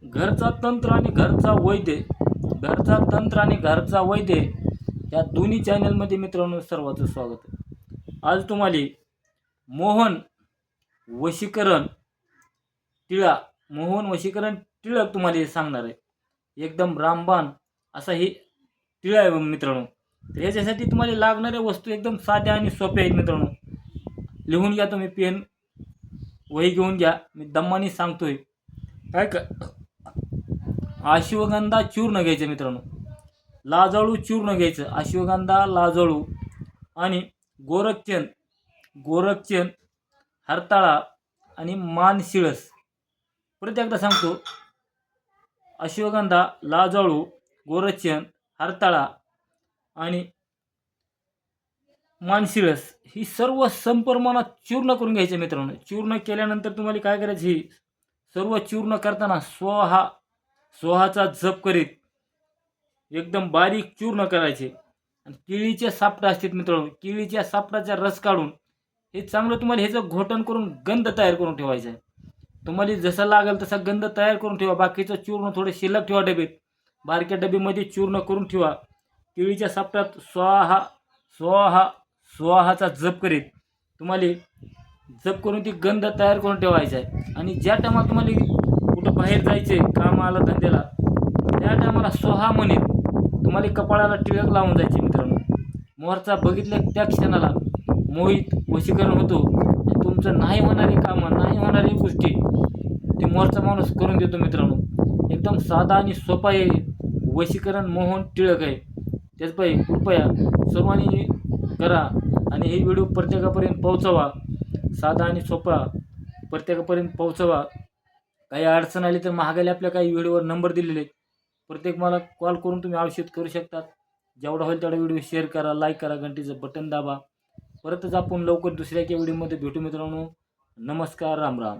घरचा तंत्र आणि घरचा वैद्य, घरचा तंत्र आणि घरचा वैद्य या दोन्ही चॅनलमध्ये मित्रांनो सर्वांचं स्वागत आहे. आज तुम्हाला मोहन वशीकरण टिळक तुम्हाला सांगणार आहे. एकदम रामबाण असा ही टिळा आहे मित्रांनो. तर याच्यासाठी तुम्हाला लागणाऱ्या वस्तू एकदम साध्या आणि सोप्या आहेत मित्रांनो. लिहून घ्या, तुम्ही पेन वही घेऊन घ्या, मी दम्मानी सांगतोय. काय का अश्वगंधा चूर्ण घ्यायचं मित्रांनो, लाजाळू चूर्ण घ्यायचं, अश्वगंधा, लाजाळू आणि गोरक्षण हरताळा आणि मानशिळस. परत एकदा सांगतो, अश्वगंधा, लाजाळू, गोरक्षण, हरताळा आणि मानशिळस ही सर्व समप्रमाणात चूर्ण करून घ्यायचे मित्रांनो. चूर्ण केल्यानंतर तुम्हाला काय करायचं, ही सर्व चूर्ण करताना स्वाहाचा जप करीत एकदम बारीक चूर्ण करायचे. आणि केळीचे सापटा असतात मित्रांनो, केळीच्या सापटाचा रस काढून हे चांगलं तुम्हाला ह्याचं घोटण करून गंध तयार करून ठेवायचा आहे. तुम्हाला जसं लागेल तसा गंध तयार करून ठेवा. बाकीचं चूर्ण थोडे शिल्लक ठेवा डबेत, बारक्या डबेमध्ये चूर्ण करून ठेवा. केळीच्या सापटात स्वाहाचा जप करीत तुम्हाला जप करून ती गंध तयार करून ठेवायचा आहे. आणि ज्या टायमाला तुम्हाला कुठं बाहेर जायचे कामाला धंद्याला, त्या टायमाला स्वाहा म्हणत तुम्हाला कपाळाला टिळक लावून जायचे मित्रांनो. मोहरचा बघितल्या त्या क्षणाला मोहित वशीकरण होतो. तुमचं नाही होणारी कामं, नाही होणारी गोष्टी ते मोहरचा माणूस करून देतो मित्रांनो. एकदम साधा आणि सोपा आहे वशीकरण मोहन टिळक आहे. त्याचपायी कृपया सर्वांनी करा आणि हे व्हिडिओ प्रत्येकापर्यंत पोहोचवा. साधा आणि सोपा प्रत्येकापर्यंत पोहोचवा. काही अडचण आली तर महागाली आपल्या काही व्हिडिओवर नंबर दिलेले आहेत, प्रत्येक मला कॉल करून तुम्ही औषध करू शकतात. जेवढा होईल तेवढा व्हिडिओ शेअर करा, लाईक करा, घंटीचं बटन दाबा. परतच आपण लवकर दुसऱ्या एका व्हिडिओमध्ये भेटू मित्रांनो. नमस्कार, राम राम.